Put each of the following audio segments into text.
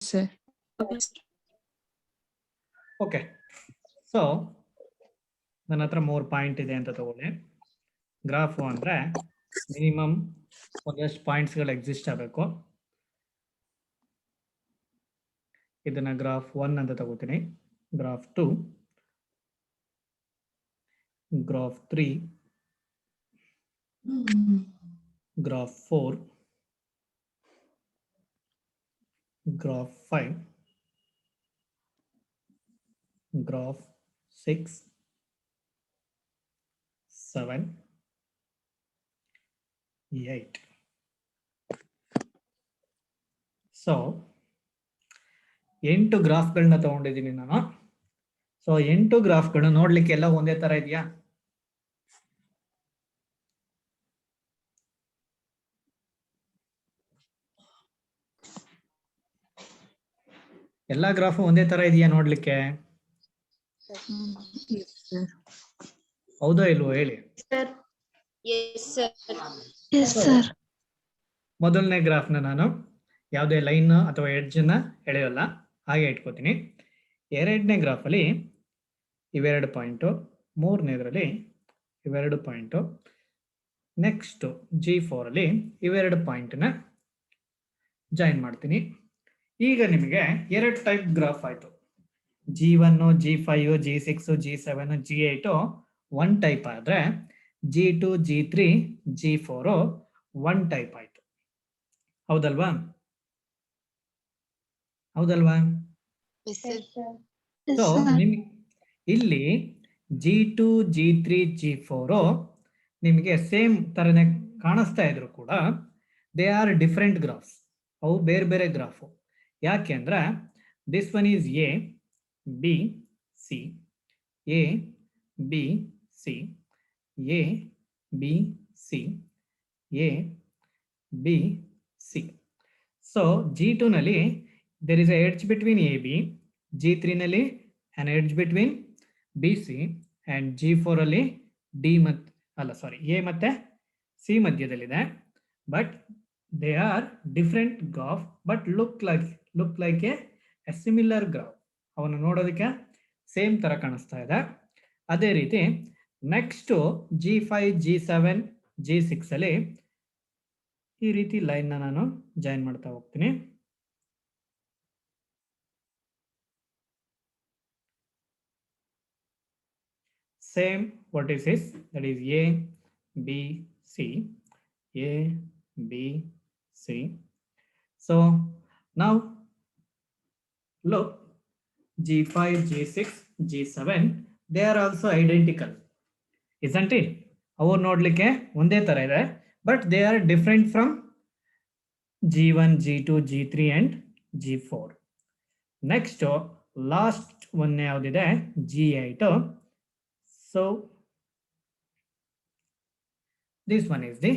sir. Okay, so ನನ್ನ ಹತ್ರ 3 point ಇದೆ ಅಂತ ತಗೊಳ್ಳಿ. ಗ್ರಾಫು ಅಂದರೆ ಮಿನಿಮಮ್ ಒಂದಷ್ಟು ಪಾಯಿಂಟ್ಸ್ಗಳು ಎಕ್ಸಿಸ್ಟ್ ಆಗಬೇಕು. ಇದನ್ನ ಗ್ರಾಫ್ 1 ಅಂತ ತಗೋತೀನಿ, graph 2, graph 3, graph 4, graph 5, graph 6, 7, 8. So 8 ಗ್ರಾಫ್ಗಳನ್ನ ತಗೊಂಡಿದ್ದೀನಿ ನಾನು. ಸೊ 8 ಗ್ರಾಫ್ಗಳು ನೋಡ್ಲಿಕ್ಕೆ ಎಲ್ಲ ಒಂದೇ ತರ ಇದೆಯಾ? ಎಲ್ಲಾ ಗ್ರಾಫ್ ಒಂದೇ ತರ ಇದೆಯಾ ನೋಡ್ಲಿಕ್ಕೆ? Yes, sir. ಹೌದೋ ಇಲ್ವೋ ಹೇಳಿ. Yes, sir. ಮೊದಲನೇ ಗ್ರಾಫ್ನ ನಾನು ಯಾವುದೇ ಲೈನ್ ಅಥವಾ ಎಡ್ಜನ್ನ ಎಳೆಯೋಲ್ಲ, ಹಾಗೆ ಇಟ್ಕೋತೀನಿ. ಎರಡನೇ ಗ್ರಾಫಲ್ಲಿ ಇವೆರಡು ಪಾಯಿಂಟು, ಮೂರನೇದರಲ್ಲಿ ಇವೆರಡು ಪಾಯಿಂಟು, ನೆಕ್ಸ್ಟು G4 ಅಲ್ಲಿ ಇವೆರಡು ಪಾಯಿಂಟ್ನ ಜಾಯಿನ್ ಮಾಡ್ತೀನಿ. ಈಗ ನಿಮಗೆ ಎರಡು ಟೈಪ್ ಗ್ರಾಫ್ ಆಯಿತು. G1, G5, G6, G7, G8 one type ಆದರೆ G2, G3, G4 one type ಆಯಿತು. ಹೌದಲ್ವಾ? ಹೌದಲ್ವಾ? ಸೊ ನಿಮ್ಗೆ ಇಲ್ಲಿ G2, G3, G4 ನಿಮಗೆ ಸೇಮ್ ತರನೇ ಕಾಣಿಸ್ತಾ ಇದ್ರು ಕೂಡ ದೇ ಆರ್ ಡಿಫರೆಂಟ್ ಗ್ರಾಫ್ಸ್. ಅವು ಬೇರೆ ಬೇರೆ ಗ್ರಾಫು. ಯಾಕೆ ಅಂದ್ರೆ this one is A B C, A B C, A B C, A B C. So G2 ನಲ್ಲಿ there is a edge between AB, G3 ನಲ್ಲಿ an edge between BC and G4 ಅಲ್ಲಿ D ಮತ್ತು A ಮತ್ತೆ C ಮಧ್ಯದಲ್ಲಿದೆ. But they are different graph but look like a similar graph. ಅವನು ನೋಡೋದಕ್ಕೆ same ತರ ಕಾಣಿಸ್ತಾ ಇದೆ. ಅದೇ ರೀತಿ ನೆಕ್ಸ್ಟ್ G5, G7, G6 ಅಲ್ಲಿ ಈ ರೀತಿ ಲೈನ್ ನಾನು ಜಾಯಿನ್ ಮಾಡ್ತಾ ಹೋಗ್ತೀನಿ. Same vertices, that is A, B, C, A, B, C. So now look, G5, G6, G7, they are also identical, isn't it? ಅವು ನೋಡ್ಲಿಕ್ಕೆ ಒಂದೇ ತರ ಇದೆ, but they are different from G1, G2, G3 and G4. Next, last one ಯಾವುದಿದೆ G8. So this one is the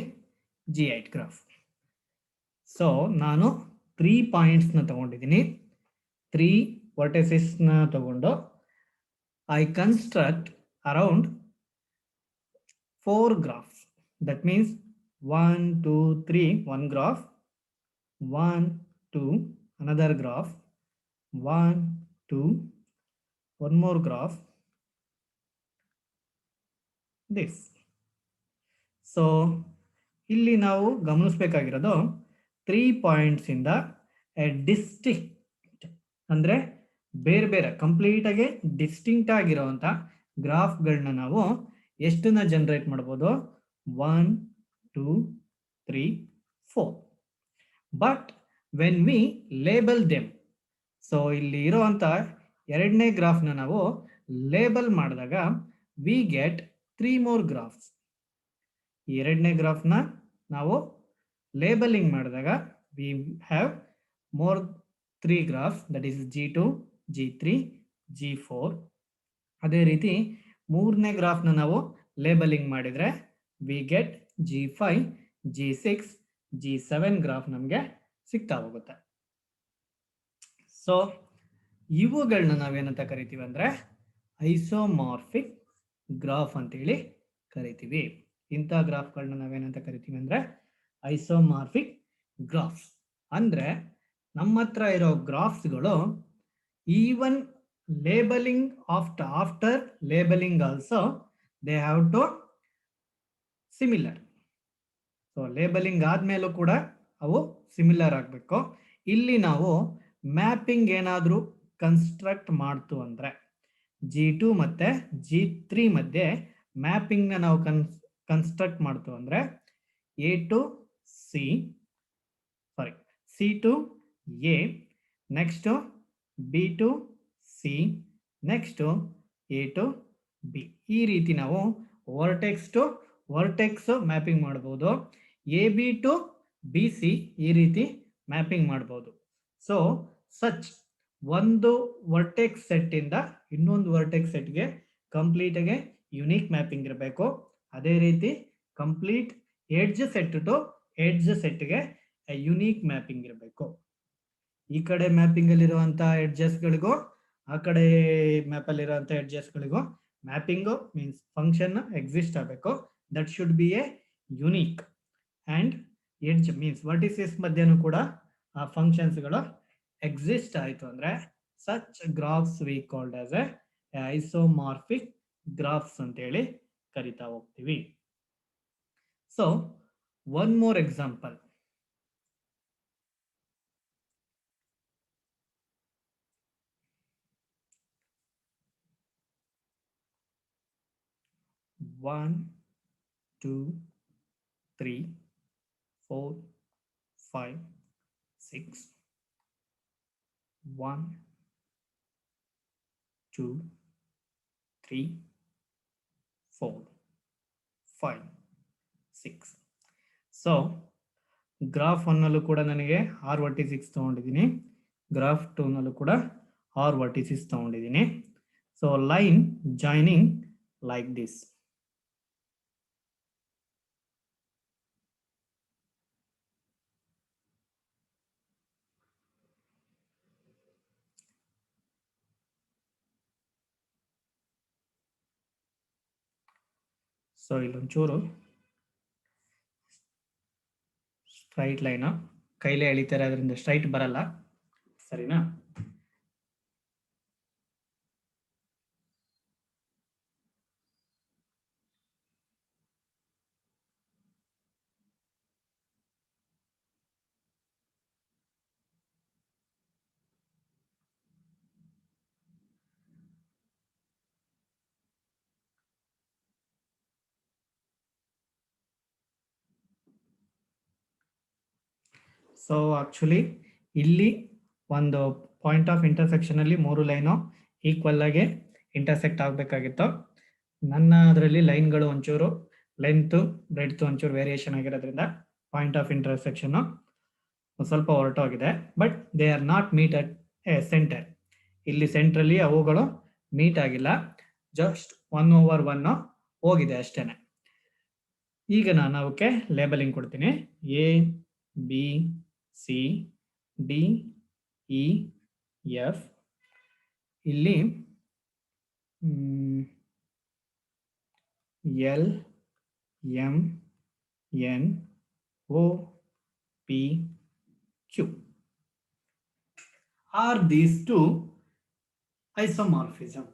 G8 graph. So ನಾನು 3 points ನ ತಗೊಂಡಿದ್ದೀನಿ, 3 vertices ನ ತಗೊಂಡು I construct around 4 graphs. That means 1, 2, 3, one graph, 1, 2, another graph, 1, 2, one more graph, this. So ಇಲ್ಲಿ ನಾವು ಗಮನಿಸಬೇಕಾಗಿರೋದು 3 points ಇಂದ distinct ಅಂದ್ರೆ ಬೇರೆ ಬೇರೆ ಕಂಪ್ಲೀಟ್ ಆಗಿ ಡಿಸ್ಟಿಂಕ್ಟ್ ಆಗಿರುವಂತ ಗ್ರಾಫ್ಗಳನ್ನ ನಾವು ಎಷ್ಟನ್ನ ಜನರೇಟ್ ಮಾಡ್ಬೋದು? 1, 2, 3, 4. But when we label them, so ಇಲ್ಲಿ ಇರುವಂತ ಎರಡನೇ ಗ್ರಾಫ್ನ ನಾವು ಲೇಬಲ್ ಮಾಡಿದಾಗ ವಿ ಗೆಟ್ 3 more graphs. ಎರಡನೇ ಗ್ರಾಫ್ನ ನಾವು ಲೇಬಲಿಂಗ್ ಮಾಡಿದಾಗ we have more 3 graphs, that is G2, G3, G4. ಅದೇ ರೀತಿ ಮೂರನೇ ಗ್ರಾಫ್ನ ನಾವು ಲೇಬಲಿಂಗ್ ಮಾಡಿದ್ರೆ we get G5, G6, G7 graph ನಮಗೆ ಸಿಗ್ತಾ ಹೋಗುತ್ತೆ. ಸೊ ಇವುಗಳನ್ನ ನಾವೇನಂತ ಕರಿತೀವಿ ಅಂದ್ರೆ ಐಸೋಮಾರ್ಫಿಕ್ ಗ್ರಾಫ್ ಅಂತೇಳಿ ಕರಿತೀವಿ. ಇಂಥ ಗ್ರಾಫ್ಗಳನ್ನ ನಾವೇನಂತ ಕರಿತೀವಿ ಅಂದ್ರೆ ಐಸೋಮಾರ್ಫಿಕ್ ಗ್ರಾಫ್ಸ್. ಅಂದ್ರೆ ನಮ್ಮ ಹತ್ರ ಇರೋ ಗ್ರಾಫ್ಸ್ಗಳು even labelling after labelling also they have to similar. So labelling ಆದ್ಮೇಲೂ ಕೂಡ ಅವು ಸಿಮಿಲರ್ ಆಗಬೇಕು. ಇಲ್ಲಿ ನಾವು ಮ್ಯಾಪಿಂಗ್ ಏನಾದರೂ ಕನ್ಸ್ಟ್ರಕ್ಟ್ ಮಾಡ್ತು ಅಂದ್ರೆ G2 ಮತ್ತೆ G3 ಮಧ್ಯೆ ಮ್ಯಾಪಿಂಗ್ನ ನಾವು ಕನ್ಸ್ಟ್ರಕ್ಟ್ ಮಾಡ್ತು ಅಂದ್ರೆ A to C, sorry C to A, next B to C, next A to B. ಈ ರೀತಿ ನಾವು ವರ್ಟೆಕ್ಸ್ ಟು ವರ್ಟೆಕ್ಸ್ ಮ್ಯಾಪಿಂಗ್ ಮಾಡ್ಬೋದು. AB to BC ಈ ರೀತಿ ಮ್ಯಾಪಿಂಗ್ ಮಾಡ್ಬೋದು. ಸೊ ಸಚ್ ಒಂದು ವರ್ಟೆಕ್ಸ್ ಸೆಟ್ ಇಂದ ಇನ್ನೊಂದು ವರ್ಟೆಕ್ಸ್ ಸೆಟ್ಗೆ ಕಂಪ್ಲೀಟ್ ಆಗಿ ಯುನೀಕ್ ಮ್ಯಾಪಿಂಗ್ ಇರಬೇಕು. ಅದೇ ರೀತಿ complete edge set to edge ಸೆಟ್ಗೆ ಯುನೀಕ್ ಮ್ಯಾಪಿಂಗ್ ಇರಬೇಕು. ಈ ಕಡೆ ಮ್ಯಾಪಿಂಗ್ ಅಲ್ಲಿರುವಂತಹ ಎಡ್ಜಸ್ಗಳಿಗೂ ಆ ಕಡೆ ಮ್ಯಾಪ್ ಅಲ್ಲಿರುವಂತಹ ಎಡ್ಜಸ್ಗಳಿಗೂ ಮ್ಯಾಪಿಂಗು ಮೀನ್ಸ್ ಫಂಕ್ಷನ್ ಎಕ್ಸಿಸ್ಟ್ ಆಗಬೇಕು. That should be a unique. And edge means vertices ಮಧ್ಯನೂ ಕೂಡ ಆ ಫಂಕ್ಷನ್ಸ್ಗಳು ಎಕ್ಸಿಸ್ಟ್ ಆಯಿತು ಅಂದ್ರೆ such graphs we called as a isomorphic graphs ಅಂತೇಳಿ ಕರಿತಾ ಹೋಗ್ತೀವಿ. So one more example. One, 2, 3, 4, 5, 6. 1, 2, 3, 4, 5, 6. So graph 1 ನಲ್ಲೂ ಕೂಡ ನನಗೆ 6 ವರ್ಟಿಸಿಸ್ ತಗೊಂಡಿದ್ದೀನಿ. ಗ್ರಾಫ್ 2 ನಲ್ಲೂ ಕೂಡ 6 ವರ್ಟಿಸಿಸ್ ತಗೊಂಡಿದ್ದೀನಿ. So line joining like this. So ಇಲ್ಲೊಂಚೂರು ಸ್ಟ್ರೈಟ್ ಲೈನ್ ಕೈಲೇ ಎಳಿತಾರೆ, ಅದರಿಂದ ಸ್ಟ್ರೈಟ್ ಬರಲ್ಲ, ಸರಿನಾ? ಸೊ ಆಕ್ಚುಲಿ ಇಲ್ಲಿ ಒಂದು ಪಾಯಿಂಟ್ ಆಫ್ ಇಂಟರ್ಸೆಕ್ಷನ್ ಅಲ್ಲಿ 3 ಲೈನು ಈಕ್ವಲ್ ಆಗಿ ಇಂಟರ್ಸೆಕ್ಟ್ ಆಗಬೇಕಾಗಿತ್ತು. ನನ್ನ ಅದರಲ್ಲಿ ಲೈನ್ಗಳು ಒಂಚೂರು ಲೆಂತ್ ಬ್ರೆಡ್ತ್ ಒಂಚೂರು ವೇರಿಯೇಷನ್ ಆಗಿರೋದ್ರಿಂದ ಪಾಯಿಂಟ್ ಆಫ್ ಇಂಟರ್ಸೆಕ್ಷನ್ ಸ್ವಲ್ಪ ಹೊರಟೋಗಿದೆ. But they are not meet at a centre. ಇಲ್ಲಿ ಸೆಂಟ್ರಲ್ಲಿ ಅವುಗಳು ಮೀಟ್ ಆಗಿಲ್ಲ, ಜಸ್ಟ್ 1/1 ಹೋಗಿದೆ ಅಷ್ಟೇನೆ. ಈಗ ನಾನು ಅವಕ್ಕೆ ಲೇಬಲಿಂಗ್ ಕೊಡ್ತೀನಿ. A B C D E F. ಇಲ್ಲಿ L M N O P Q. Are these two isomorphism.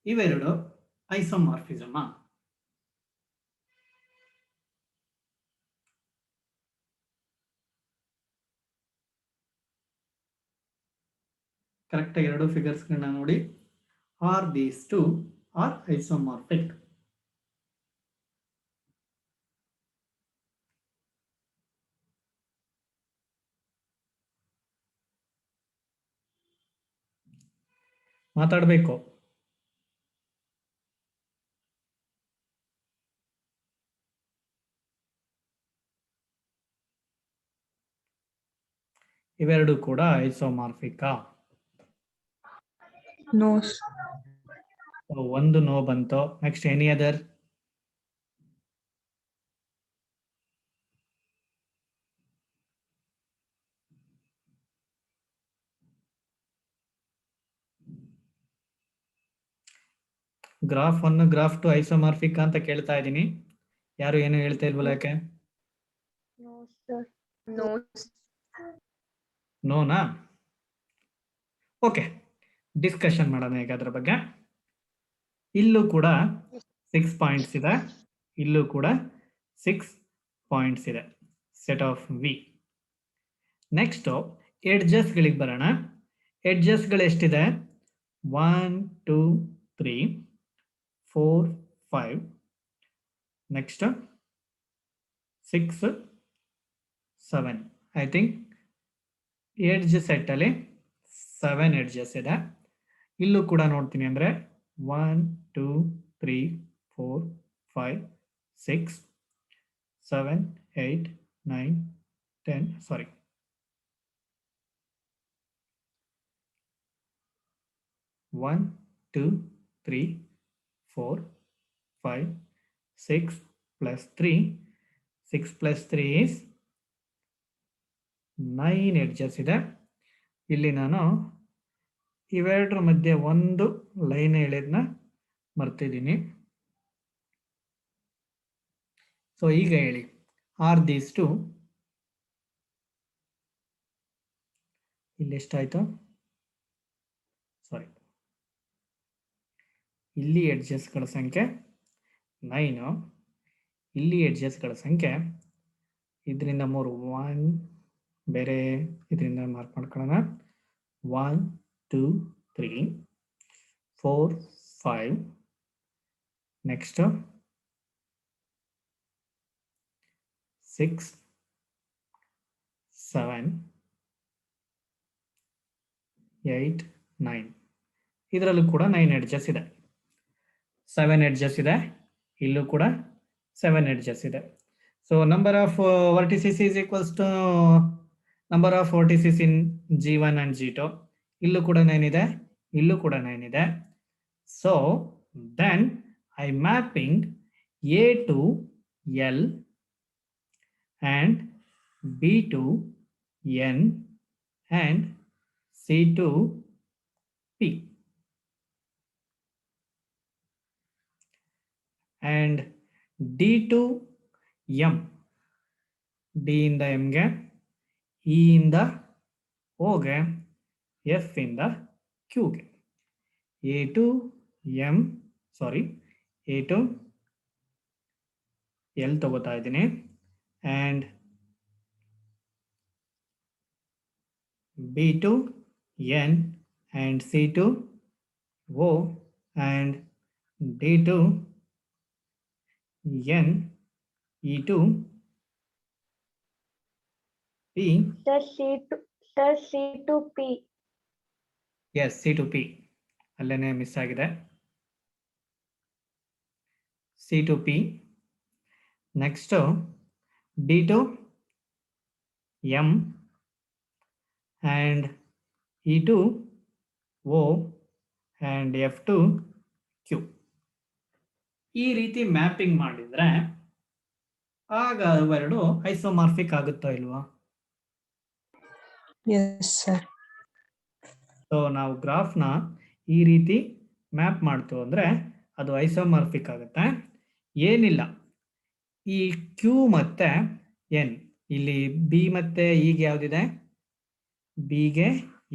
ಇವೆರಡು ಐಸೋಮಾರ್ಫಿಸಮ್. ಕರೆಕ್ಟಾಗಿ ಎರಡು ಫಿಗರ್ಸ್ಗಳನ್ನ ನೋಡಿ. Are these two are isomorphic. ಮಾತಾಡಬೇಕು. ಇವೆರಡು ಕೂಡ ಐಸೋಮಾರ್ಫಿಕ್. ನೋ. ಒಂದು ನೋ ಬಂತು. Next any other? Graph 1 graph 2 isomorphic ಅಂತ ಕೇಳ್ತಾ ಇದ್ದೀನಿ. ಯಾರು ಏನು ಹೇಳ್ತಾ ಇಲ್ವಲ್ಲ ಯಾಕೆ? No sir. ನೋ. ನೋನಾ? ಓಕೆ, ಡಿಸ್ಕಷನ್ ಮಾಡೋಣ ಈಗ ಅದ್ರ ಬಗ್ಗೆ. ಇಲ್ಲೂ ಕೂಡ 6 ಪಾಯಿಂಟ್ಸ್ ಇದೆ, ಇಲ್ಲೂ ಕೂಡ 6 ಪಾಯಿಂಟ್ಸ್ ಇದೆ, ಸೆಟ್ ಆಫ್ ವಿ. ನೆಕ್ಸ್ಟ್ ಎಡ್ಜಸ್ಗಳಿಗೆ ಬರೋಣ. ಎಡ್ಜಸ್ಗಳು ಎಷ್ಟಿದೆ? 1 2 3 4 5, next 6 7. I think edge set ಅಲ್ಲಿ 7 ಎಡ್ಜಸ್ ಇದೆ. ಇಲ್ಲೂ ಕೂಡ ನೋಡ್ತೀನಿ ಅಂದ್ರೆ 1 2 3 4 5 6 7 8 9 10, ಸಾರಿ 1 2 3 4 5 6 plus 3, 6 plus 3 is 9 ಎಡ್ಜಸ್ ಇದೆ. ಇಲ್ಲಿ ನಾನು ಇವೆರಡರ ಮಧ್ಯೆ ಒಂದು ಲೈನ್ ಎಳೆದನ್ನ ಮರ್ತಿದ್ದೀನಿ. ಸೊ ಈಗ ಹೇಳಿ, ಆರ್ ದೀಸ್ ಟು, ಇಲ್ಲಿ ಎಷ್ಟಾಯ್ತು? ಸಾರಿ, ಇಲ್ಲಿ ಎಡ್ಜಸ್ಗಳ ಸಂಖ್ಯೆ 9, ಇಲ್ಲಿ ಎಡ್ಜಸ್ಗಳ ಸಂಖ್ಯೆ ಇದರಿಂದ 3, 1 ಬೇರೆ ಇದರಿಂದ ಮಾರ್ಕ್ ಮಾಡ್ಕೊಳ್ಳೋಣ. 1 2 3 4 5, ನೆಕ್ಸ್ಟ್ 6 7 8 9. ಇದರಲ್ಲೂ ಕೂಡ 9 ಎಡ್ಜಸ್ ಇದೆ. 7 ಎಡ್ಜಸ್ ಇದೆ, ಇಲ್ಲೂ ಕೂಡ 7 ಎಡ್ಜಸ್ ಇದೆ. So number of vertices is equals to number of vertices in G1 and G2. ಇಲ್ಲೂ ಕೂಡ 9 ಇದೆ, ಇಲ್ಲೂ ಕೂಡ 9 ಇದೆ. So then I mapping A to L and B to N and C to P. And D to M, D ಇಂದ M ಗೆ, E ಇಂದ O ಗೆ, F ಇಂದ Q ಗೆ. A to M, sorry A to L ತಗೋತಾ ಇದ್ದೀನಿ, and B to N and C to O and D to N, E to P. C to P. Yes, C to P. ಅಲ್ಲೇನೆ miss ಆಗಿದೆ. C to P. Next D to M and E to O and F to Q. ಈ ರೀತಿ mapping ಮಾಡಿದ್ರೆ ಆಗ ಅವೆರಡು ಐಸೋಮಾರ್ಫಿಕ್ ಆಗುತ್ತೋ ಇಲ್ವಾ? Yes, sir. So ನಾವು ಗ್ರಾಫ್ನ ಈ ರೀತಿ ಮ್ಯಾಪ್ ಮಾಡ್ತೀವಿ ಅಂದರೆ ಅದು ಐಸೋಮಾರ್ಫಿಕ್ ಆಗುತ್ತೆ. ಏನಿಲ್ಲ, ಈ ಕ್ಯೂ ಮತ್ತೆ ಎನ್, ಇಲ್ಲಿ ಬಿ ಮತ್ತೆ ಇಗೆ ಯಾವುದಿದೆ? ಬಿಗೆ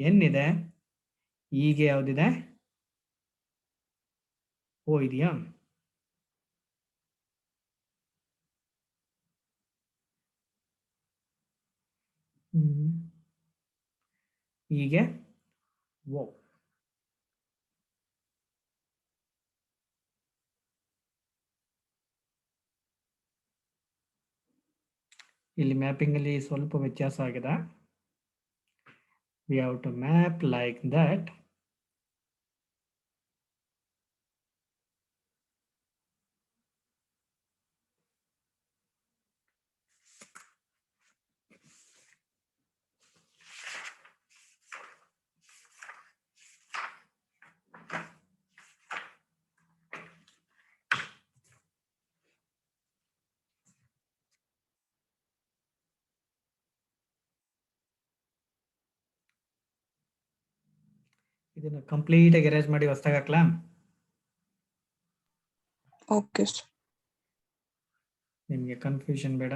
ಎನ್ ಇದೆ, ಇಗೆ ಯಾವುದಿದೆ? ಓ ಇದೆಯಾ? ಹೀಗೆ ಓ. ಇಲ್ಲಿ ಮ್ಯಾಪಿಂಗ್ ಅಲ್ಲಿ ಸ್ವಲ್ಪ ವ್ಯತ್ಯಾಸ ಆಗಿದೆ. we have to map like that. ಇದನ್ನ ಕಂಪ್ಲೀಟ್ ಆಗಿ ಎರೇಸ್ ಮಾಡಿ ಹೊಸದಾಗಿ ಹಾಕ್ಲಾ? Okay, sir. ನಿಮಗೆ ಕನ್ಫ್ಯೂಷನ್ ಬೇಡ.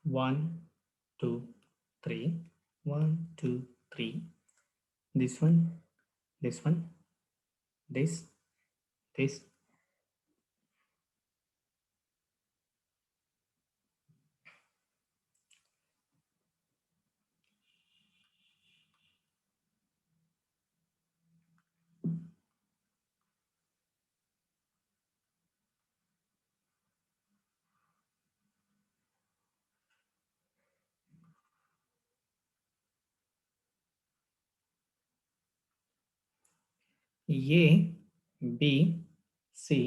1 2 3 1 2 3 this one this one this this A B C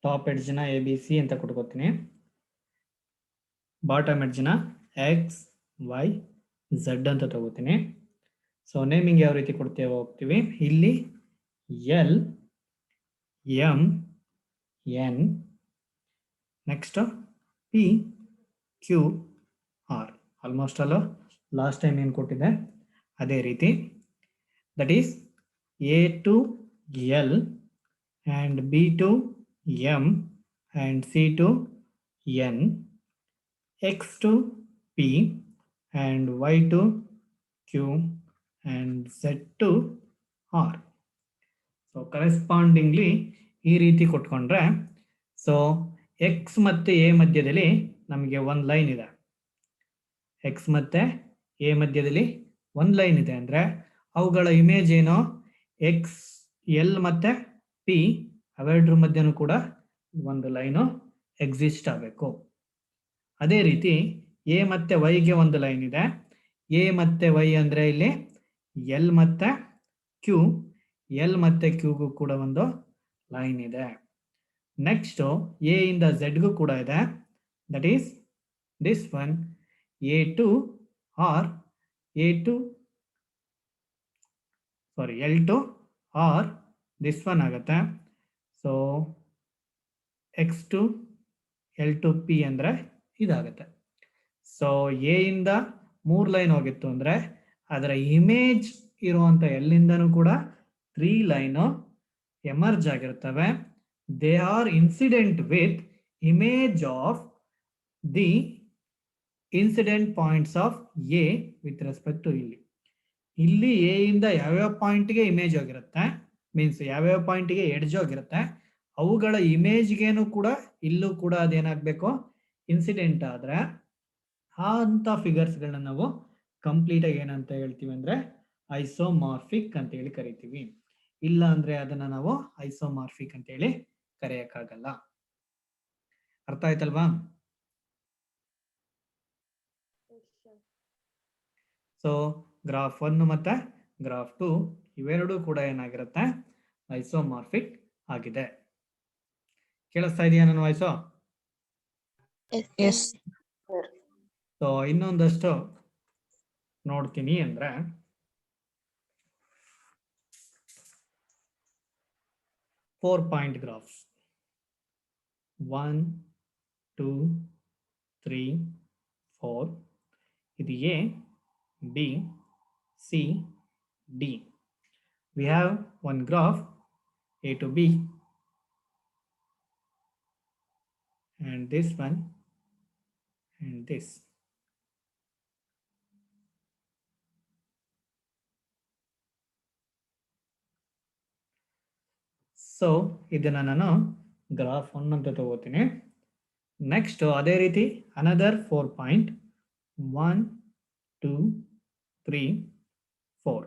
top ಎಡ್ಜ್ನ ಎ ಬಿ ಸಿ ಅಂತ ಕೊಟ್ಕೋತೀನಿ, ಬಾಟಮ್ ಎಡ್ಜ್ನ ಎಕ್ಸ್ ವೈ ಝಡ್ ಅಂತ ತಗೋತೀನಿ. ಸೊ ನೇಮಿಂಗ್ ಯಾವ ರೀತಿ ಕೊಡ್ತೇವೆ ಹೋಗ್ತೀವಿ. ಇಲ್ಲಿ L M N next P Q R. Almost ಅಲ್ಲ ಲಾಸ್ಟ್ ಟೈಮ್ ಏನು ಕೊಟ್ಟಿದೆ ಅದೇ ರೀತಿ. That is A to L and B to M and C to N, X to P and Y to Q and Z to R. So correspondingly ಈ ರೀತಿ ಕೊಟ್ಕೊಂಡ್ರೆ, so X ಮತ್ತು A ಮಧ್ಯದಲ್ಲಿ ನಮಗೆ ಒಂದು ಲೈನ್ ಇದೆ, ಎಕ್ಸ್ ಮತ್ತು A ಮಧ್ಯದಲ್ಲಿ ಒಂದು ಲೈನ್ ಇದೆ ಅಂದರೆ ಅವುಗಳ ಇಮೇಜ್ ಏನೋ ಎಕ್ಸ್ ಎಲ್ ಮತ್ತು ಪಿ ಅವೆರಡರ ಮಧ್ಯನೂ ಕೂಡ ಒಂದು ಲೈನು ಎಕ್ಸಿಸ್ಟ್ ಆಗಬೇಕು. ಅದೇ ರೀತಿ ಎ ಮತ್ತು ವೈಗೆ ಒಂದು ಲೈನ್ ಇದೆ. ಎ ಮತ್ತು ವೈ ಅಂದರೆ ಇಲ್ಲಿ ಎಲ್ ಮತ್ತು ಕ್ಯೂ, ಎಲ್ ಮತ್ತು ಕ್ಯೂಗೂ ಕೂಡ ಒಂದು ಲೈನ್ ಇದೆ. ನೆಕ್ಸ್ಟು ಎ ಇಂದ ಝೆಡ್ಗೂ ಕೂಡ ಇದೆ. That is this one A to R, A to sorry L to R this one ಆಗುತ್ತೆ. So X to L to P ಅಂದರೆ ಇದಾಗುತ್ತೆ. ಸೊ ಎ ಇಂದ 3 ಲೈನ್ ಹೋಗಿತ್ತು ಅಂದರೆ ಅದರ ಇಮೇಜ್ ಇರುವಂಥ ಎಲ್ಲಿಂದನೂ ಕೂಡ 3 ಲೈನು ಎಮರ್ಜ್ ಆಗಿರ್ತವೆ. They are incident with image of the incident points of A with respect to ಇಲ್ಲಿ ಎ ಇಂದ ಯಾವ್ಯಾವ ಪಾಯಿಂಟ್ಗೆ ಇಮೇಜ್ ಆಗಿರುತ್ತೆ, ಮೀನ್ಸ್ ಯಾವ್ಯಾವ ಪಾಯಿಂಟ್ಗೆ ಎಡ್ಜ್ ಆಗಿರುತ್ತೆ ಅವುಗಳ ಇಮೇಜ್ಗೇನು ಕೂಡ ಇಲ್ಲೂ ಕೂಡ ಅದೇನಾಗಬೇಕು ಇನ್ಸಿಡೆಂಟ್ ಆದರೆ ಆ ಅಂತ ಫಿಗರ್ಸ್ಗಳನ್ನ ನಾವು ಕಂಪ್ಲೀಟ್ ಆಗಿ ಏನಂತ ಹೇಳ್ತೀವಿ ಅಂದರೆ ಐಸೋಮಾರ್ಫಿಕ್ ಅಂತ ಹೇಳಿ ಕರಿತೀವಿ. ಇಲ್ಲ ಅಂದ್ರೆ ಅದನ್ನ ನಾವು ಐಸೋಮಾರ್ಫಿಕ್ ಅಂತ ಹೇಳಿ ಕರೆಯಕ್ಕಾಗಲ್ಲ. ಅರ್ಥ ಆಯ್ತಲ್ವಾ? ಸೊ ಗ್ರಾಫ್ 1 ಮತ್ತೆ ಗ್ರಾಫ್ 2 ಇವೆರಡೂ ಕೂಡ ಏನಾಗಿರುತ್ತೆ ಐಸೋಮಾರ್ಫಿಕ್ ಆಗಿದೆ. ಕೇಳಿಸ್ತಾ ಇದೆಯಾ ನನ್ನ ವಾಯ್ಸು? Yes. ಸೊ ಇನ್ನೊಂದಷ್ಟು ನೋಡ್ತೀನಿ ಅಂದ್ರೆ 4 ಪಾಯಿಂಟ್ ಗ್ರಾಫ್ಸ್ 1 2 3 4 ಇದು A B C D. We have one graph A to B and this one and this. So ಇದನ್ನ ನಾನು ಗ್ರಾಫ್ 1 ಅಂತ ತಗೋತೀನಿ. ನೆಕ್ಸ್ಟ್ ಅದೇ ರೀತಿ another 4 point 1 2 3 4.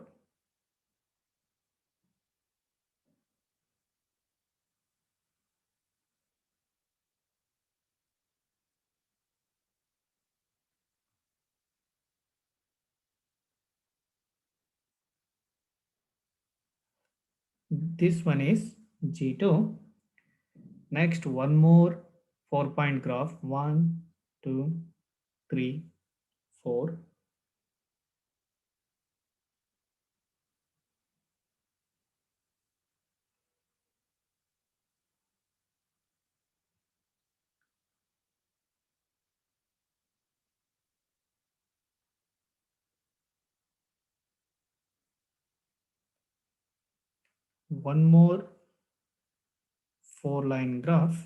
This one is G2. Next one more 4 point graph 1 2 3 4. One more 4 line graph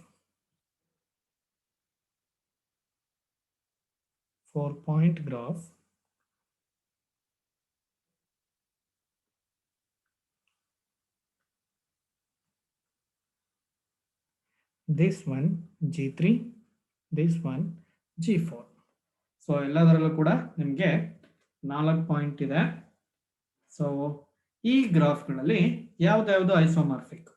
4-point graph. This one G3, this one G4. So ಎಲ್ಲದರಲ್ಲೂ ಕೂಡ ನಿಮಗೆ 4 point ಇದೆ. ಸೊ ಈ ಗ್ರಾಫ್ಗಳಲ್ಲಿ ಯಾವ್ದು ಐಸೋಮಾರ್ಫಿಕ್?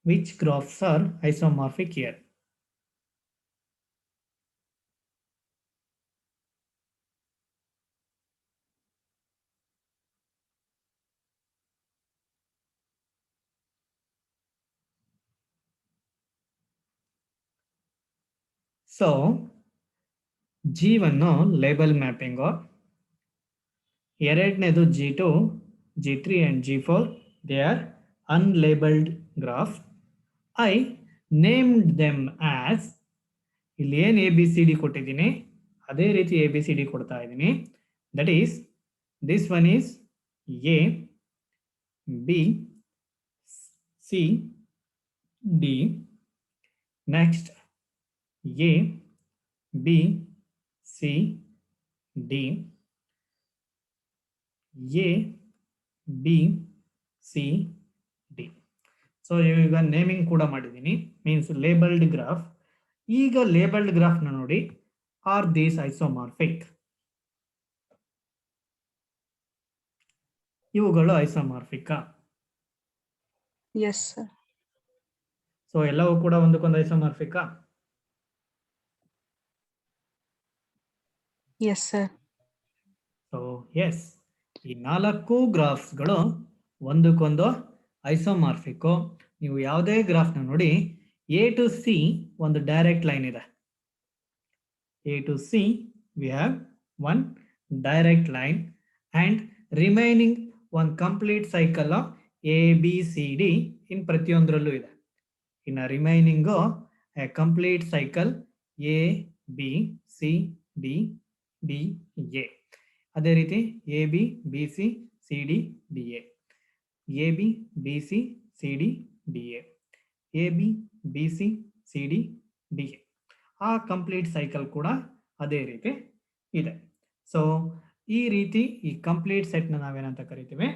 Which graphs are isomorphic here? So G1 label mapping, ಎರಡನೇದು G2, G3 and G4 they are unlabeled graph. I named them as, ಇಲ್ಲಿ ಏನು ABCD ಕೊಟ್ಟಿದ್ದೀನಿ ಅದೇ ರೀತಿ ABCD ಕೊಡ್ತಾ ಇದ್ದೀನಿ. That is this one is A, B, C, D. Next A, B, C, D, A, B, C, D. So ಈಗ naming ಕೂಡ ಮಾಡಿದ್ದೀನಿ, ಮೀನ್ಸ್ ಲೇಬಲ್ಡ್ ಗ್ರಾಫ್. ಈಗ ಲೇಬಲ್ಡ್ ಗ್ರಾಫ್ನ ನೋಡಿ, ಆರ್ ದೀಸ್ ಐಸೋಮಾರ್ಫಿಕ್? ಇವುಗಳು ಐಸೋಮಾರ್ಫಿಕಾ? Yes, sir. ಸೊ ಎಲ್ಲವೂ ಕೂಡ ಒಂದಕ್ಕೊಂದು ಐಸೋಮಾರ್ಫಿಕಾ? Yes, sir. ಸೊ ಎಸ್, ಈ 4 ಗ್ರಾಫ್ಸ್ಗಳು ಒಂದಕ್ಕೊಂದು ಐಸೋಮಾರ್ಫಿಕ್ಕು. ನೀವು ಯಾವುದೇ ಗ್ರಾಫ್ನ ನೋಡಿ, ಎ ಟು ಸಿ ಒಂದು ಡೈರೆಕ್ಟ್ ಲೈನ್ ಇದೆ. A to C we have one direct line and remaining one complete cycle A B C D in ಪ್ರತಿಯೊಂದರಲ್ಲೂ ಇದೆ. ಇನ್ನು remaining a complete cycle A B C D D A. ಅದೇ ರೀತಿ A B B C C D D A B B C C D D A B B C C D D A. ಆ complete cycle ಕೂಡ ಅದೇ ರೀತಿ ಇದೆ. So ಈ ರೀತಿ ಈ ಕಂಪ್ಲೀಟ್ ಸೆಟ್ನ ನಾವೇನಂತ ಕರಿತೀವಿ?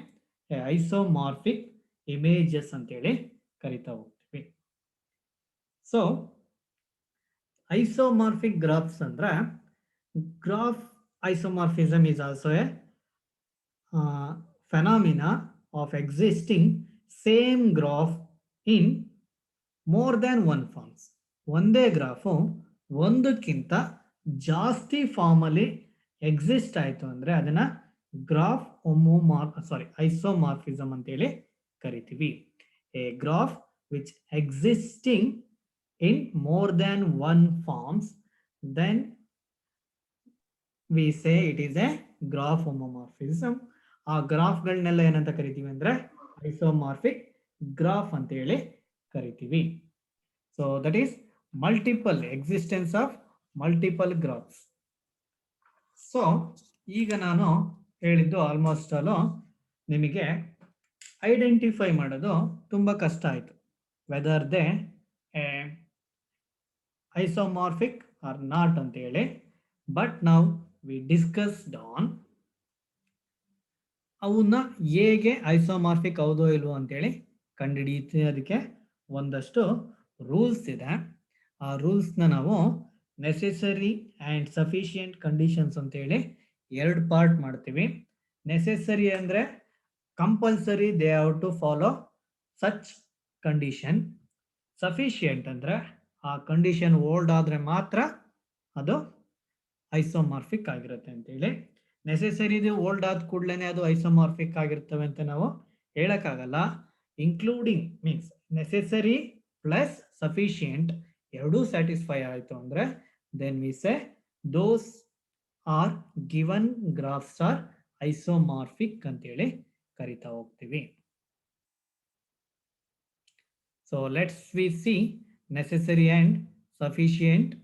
ಐಸೋಮಾರ್ಫಿಕ್ ಇಮೇಜಸ್ ಅಂತೇಳಿ ಕರಿತಾ ಹೋಗ್ತೀವಿ. ಸೊ ಐಸೋಮಾರ್ಫಿಕ್ ಗ್ರಾಫ್ಸ್ ಅಂದ್ರೆ, graph isomorphism is also a phenomena of existing same graph in more than one forms. ಒಂದೇ ಗ್ರಾಫು ಒಂದಕ್ಕಿಂತ ಜಾಸ್ತಿ ಫಾರ್ಮಲ್ಲಿ ಎಕ್ಸಿಸ್ಟ್ ಆಯಿತು ಅಂದರೆ ಅದನ್ನ ಗ್ರಾಫ್ ಐಸೋಮಾರ್ಫಿಸಮ್ ಅಂತೇಳಿ ಕರಿತೀವಿ. A graph which existing in more than one forms, then we say it is a graph homomorphism. ಆ ಗ್ರಾಫ್ಗಳನ್ನೆಲ್ಲ ಏನಂತ ಕರಿತೀವಿ ಅಂದ್ರೆ ಐಸೋಮಾರ್ಫಿಕ್ ಗ್ರಾಫ್ ಅಂತ ಹೇಳಿ ಕರಿತೀವಿ. So that is multiple existence of multiple graphs. So ಈಗ ನಾನು ಹೇಳಿದ್ದು ಆಲ್ಮೋಸ್ಟ್ ಆಲ್ ನಿಮಗೆ ಐಡೆಂಟಿಫೈ ಮಾಡೋದು ತುಂಬಾ ಕಷ್ಟ ಆಯಿತು, ವೆದರ್ ದೇ ಐಸೋಮಾರ್ಫಿಕ್ ಆರ್ ನಾಟ್ ಅಂತ ಹೇಳಿ. ಬಟ್ ನಾವು we discussed on ಅವನ್ನ ಹೇಗೆ ಐಸೋಮಾರ್ಫಿಕ್ ಹೌದೋ ಇಲ್ವೋ ಅಂತೇಳಿ ಕಂಡುಹಿಡಿಯುತ್ತೆ. ಅದಕ್ಕೆ ಒಂದಷ್ಟು ರೂಲ್ಸ್ ಇದೆ. ಆ ರೂಲ್ಸ್ನ ನಾವು ನೆಸೆಸರಿ ಆ್ಯಂಡ್ ಸಫಿಷಿಯೆಂಟ್ ಕಂಡೀಷನ್ಸ್ ಅಂತೇಳಿ 2 ಪಾರ್ಟ್ ಮಾಡ್ತೀವಿ. ನೆಸೆಸರಿ ಅಂದರೆ compulsory they have to follow such condition. Sufficient ಅಂದರೆ ಆ ಕಂಡೀಷನ್ ಓಲ್ಡ್ ಆದರೆ ಮಾತ್ರ ಅದು ಐಸೋಮಾರ್ಫಿಕ್ ಆಗಿರುತ್ತೆ ಅಂತೇಳಿ. ನೆಸೆಸರಿ ಓಲ್ಡ್ ಆದ ಕೂಡಲೇ ಅದು ಐಸೋಮಾರ್ಫಿಕ್ ಆಗಿರ್ತವೆ ಅಂತ ನಾವು ಹೇಳಕ್ಕಾಗಲ್ಲ. Including means necessary plus sufficient ಎರಡೂ ಸ್ಯಾಟಿಸ್ಫೈ ಆಯಿತು ಅಂದರೆ then we say those are given graphs are isomorphic ಅಂತೇಳಿ ಕರಿತಾ ಹೋಗ್ತೀವಿ. So let's we see necessary and sufficient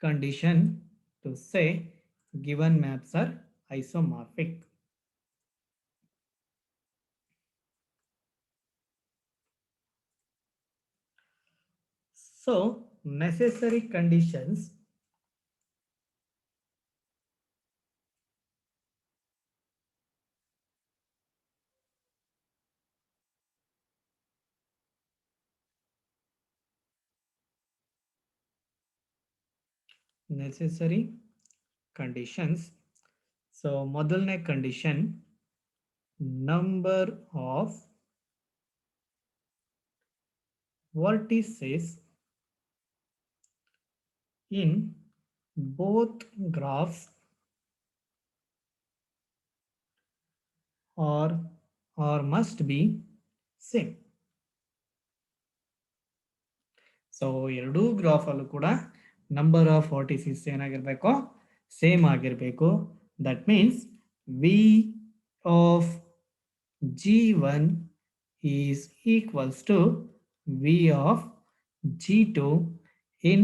condition to say given maps are isomorphic. So necessary conditions So ಮೊದಲನೇ condition, number of vertices in both graphs or must be same. So ಎರಡೂ graph ಅಲ್ಲೂ ಕೂಡ number of vertices ಏನಾಗಿರ್ಬೇಕು, same ಆಗಿರಬೇಕು. That means V of G1 is equals to V of G2 in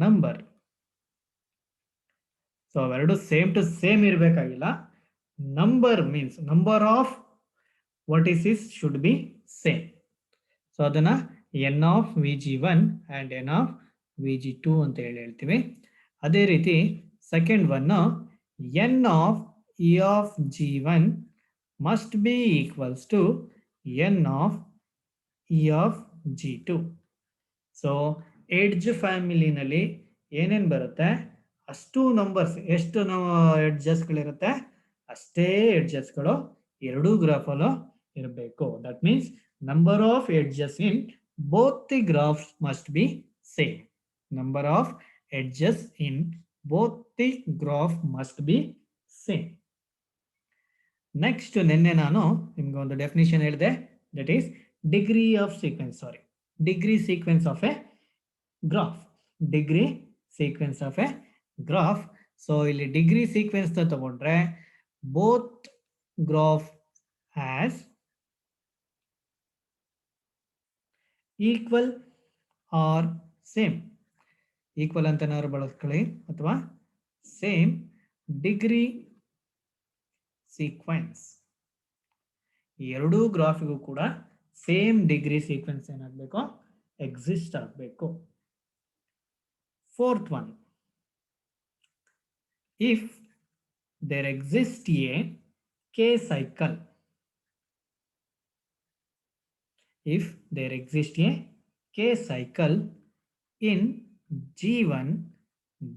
number. So ಅವೆರಡು same to same ಇರಬೇಕಾಗಿಲ್ಲ. Number means number of vertices should be same. So ಅದನ್ನ N of VG1 and N of VG2 ಅಂತ ಹೇಳ್ತೀವಿ. ಅದೇ ರೀತಿ second one N of E of G1 must be equals to n of e of G2. So edge ಫ್ಯಾಮಿಲಿನಲ್ಲಿ ಏನೇನು ಬರುತ್ತೆ ಅಷ್ಟು numbers, ಎಷ್ಟು ಎಡ್ಜಸ್ಗಳಿರುತ್ತೆ ಅಷ್ಟೇ ಎಡ್ಜಸ್ಗಳು ಎರಡೂ ಗ್ರಾಫಲ್ಲೂ ಇರಬೇಕು. That means number of edges in both the graphs must be same. Number of edges in both the graph must be same. Next ನಿನ್ನೆ ನಾನು ನಿಮ್ಗೆ ಒಂದು ಡೆಫಿನಿಷನ್ ಹೇಳಿದೆ, that is degree of sequence, degree sequence of A graph. Degree sequence of A graph. So ಇಲ್ಲಿ degree sequence ತಗೊಂಡ್ರೆ both graph has equal are same. Equal ಅಂತ ಏನಾದ್ರು ಬಳಸ್ಕೊಳ್ಳಿ ಅಥವಾ ಸೇಮ್ ಡಿಗ್ರಿ ಸೀಕ್ವೆನ್ಸ್. ಎರಡೂ ಗ್ರಾಫಿಗೂ ಕೂಡ ಸೇಮ್ ಡಿಗ್ರಿ ಸೀಕ್ವೆನ್ಸ್ ಏನಾಗಬೇಕು, exist ಆಗಬೇಕು. Fourth one, if there exist a K cycle, if there exists a k cycle in G1,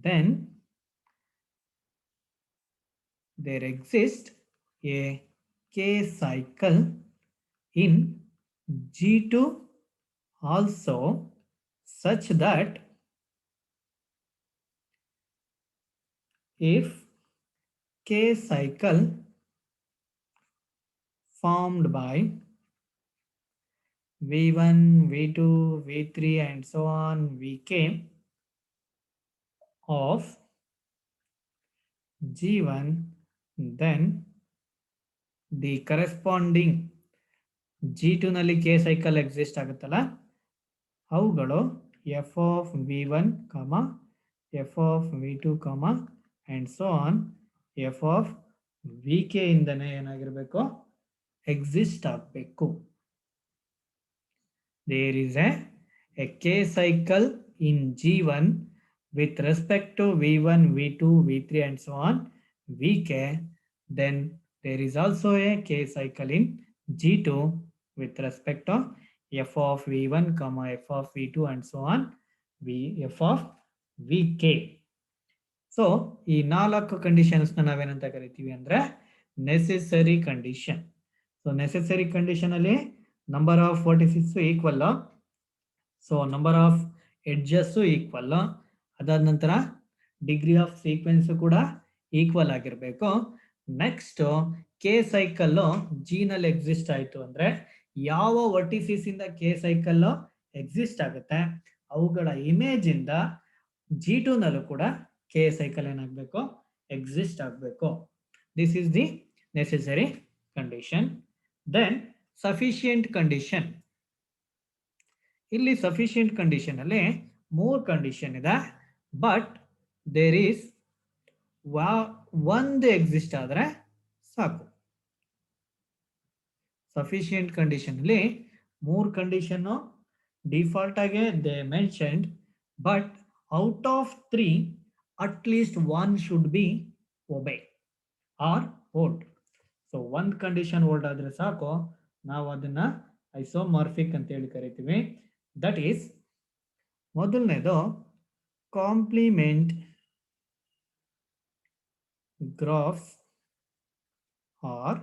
then there exists a k cycle in G2 also, such that if k cycle formed by V1, V2, V3 and so on, Vk of G1, then the corresponding G2 ನಲ್ಲಿ K cycle exist ಆಗುತ್ತಲ್ಲ, ಅವುಗಳು f of V1, f of V2, and so on, f of Vk ಇಂದನೇ ಏನಾಗಿರಬೇಕು, exist ಆಗಬೇಕು. There is a K cycle in G1 with respect to V1, V2, V3 and so on, Vk. Then there is also a K cycle in G2 with respect to f of V1, f of V2 and so on, f of Vk. So ಈ ನಾಲ್ಕು conditions ನಾವೇನಂತ ಕರಿತೀವಿ ಅಂದ್ರೆ necessary condition. So necessary condition ಅಲ್ಲಿ number of vertices equal, so number of edges equal, ಅದಾದ ನಂತರ degree of sequence ಕೂಡ equal ಆಗಿರಬೇಕು. ನೆಕ್ಸ್ಟ್ ಕೆ ಸೈಕಲ್ ಜಿ ನಲ್ಲಿ ಎಕ್ಸಿಸ್ಟ್ ಆಯ್ತು ಅಂದ್ರೆ ಯಾವ ವರ್ಟಿಸಸ್ ಇಂದ ಕೆ ಸೈಕಲ್ ಎಕ್ಸಿಸ್ಟ್ ಆಗುತ್ತೆ ಅವುಗಳ ಇಮೇಜ್ ಇಂದ G2 ನಲ್ಲೂ ಕೂಡ ಕೆ ಸೈಕಲ್ ಏನಾಗಬೇಕು, ಎಕ್ಸಿಸ್ಟ್ ಆಗಬೇಕು. This is the necessary condition. Then sufficient condition. ಇಲ್ಲಿ ಸಫಿಶಿಯಂಟ್ ಕಂಡೀಷನ್ ಅಲ್ಲಿ 3 ಕಂಡೀಷನ್ ಇದೆ, ಬಟ್ ದೇರ್ ಈಸ್ ಒಂದು ಎಕ್ಸಿಸ್ಟ್ ಆದ್ರೆ ಸಾಕು. ಸಫಿಶಿಯಂಟ್ ಕಂಡೀಷನ್ ಅಲ್ಲಿ 3 ಕಂಡೀಷನ್ ಡಿಫಾಲ್ಟ್ ಆಗಿ they mentioned, but out of 3 at least 1 should be obey or hold. So ಒಂದು condition hold ಆದ್ರೆ ಸಾಕು, ನಾವು ಅದನ್ನ ಐಸೋಮಾರ್ಫಿಕ್ ಅಂತ ಹೇಳಿ ಕರಿತೀವಿ. ದಟ್ ಈಸ್ ಮೊದಲನೇದು complement graphs are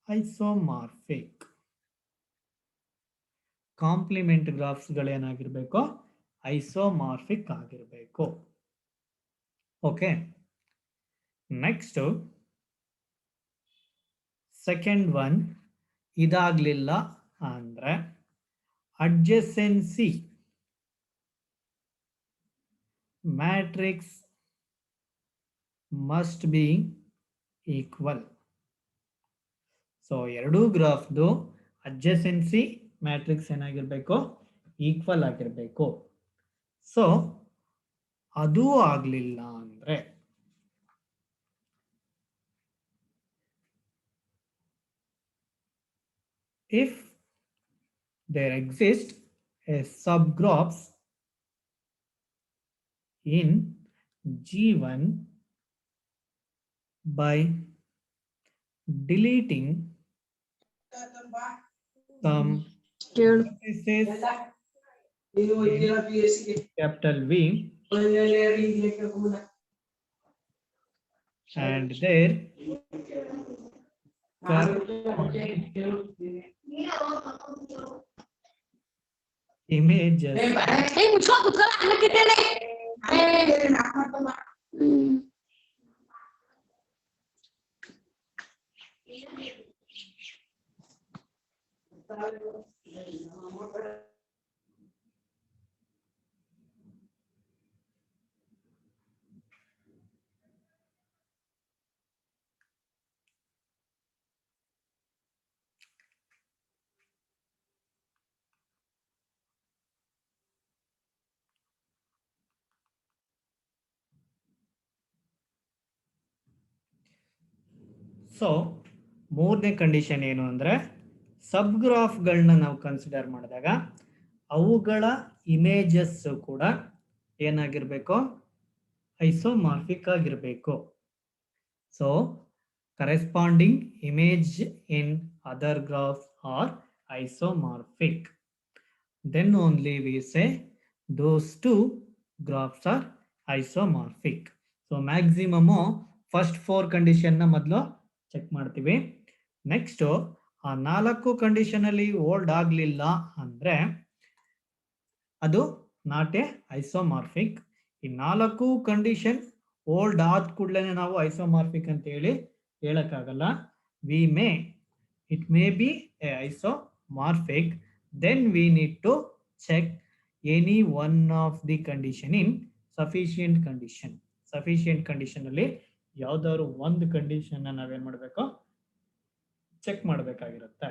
ಐಸೋಮಾರ್ಫಿಕ್. Compliment graphs ಗಳೇನಾಗಿರ್ಬೇಕು, ಐಸೋಮಾರ್ಫಿಕ್ ಆಗಿರಬೇಕು. ಓಕೆ, ನೆಕ್ಸ್ಟ್ ಸೆಕೆಂಡ್ ಒನ್, ಇದಾಗ್ಲಿಲ್ಲ ಅಂದ್ರೆ adjacency matrix must be equal. So ಎರಡೂ ಗ್ರಾಫ್ದು ಅಡ್ಜಸೆನ್ಸಿ ಮ್ಯಾಟ್ರಿಕ್ಸ್ ಏನಾಗಿರ್ಬೇಕು, ಈಕ್ವಲ್ ಆಗಿರ್ಬೇಕು. ಸೊ ಅದು ಆಗ್ಲಿಲ್ಲ ಅಂದ್ರೆ if there exist a subgraphs in G1 by deleting some matrices capital V and their images so ಮೂರನೇ condition ಏನು ಅಂದ್ರೆ ಸಬ್ ಗ್ರಾಫ್ಗಳನ್ನ ನಾವು ಕನ್ಸಿಡರ್ ಮಾಡಿದಾಗ ಅವುಗಳ ಇಮೇಜಸ್ ಕೂಡ ಏನಾಗಿರ್ಬೇಕು, ಐಸೋಮಾರ್ಫಿಕ್ ಆಗಿರಬೇಕು. So corresponding image in other graph are isomorphic. Then only we say those two graphs are isomorphic. So maximum first 4 condition ನ ಮೊದಲು ಚೆಕ್ ಮಾಡ್ತೀವಿ. ನೆಕ್ಸ್ಟ್ ಆ 4 ಕಂಡೀಷನ್ ಅಲ್ಲಿ ಓಲ್ಡ್ ಆಗ್ಲಿಲ್ಲ ಅಂದ್ರೆ ಅದು ನಾಟ್ ಎ ಐಸೋಮಾರ್ಫಿಕ್. ಈ 4 ಕಂಡೀಷನ್ ಓಲ್ಡ್ ಆದ ಕೂಡಲೇ ನಾವು ಐಸೋಮಾರ್ಫಿಕ್ ಅಂತ ಹೇಳಿ ಹೇಳಕ್ಕಾಗಲ್ಲ. It may be a isomorphic. Then we need to check any one of the condition in sufficient condition. Sufficient condition ಅಲ್ಲಿ ಯಾವ್ದಾದ್ರು ಒಂದು ಕಂಡೀಷನ್ ನಾವೇನ್ ಮಾಡಬೇಕು, ಚೆಕ್ ಮಾಡಬೇಕಾಗಿರುತ್ತೆ.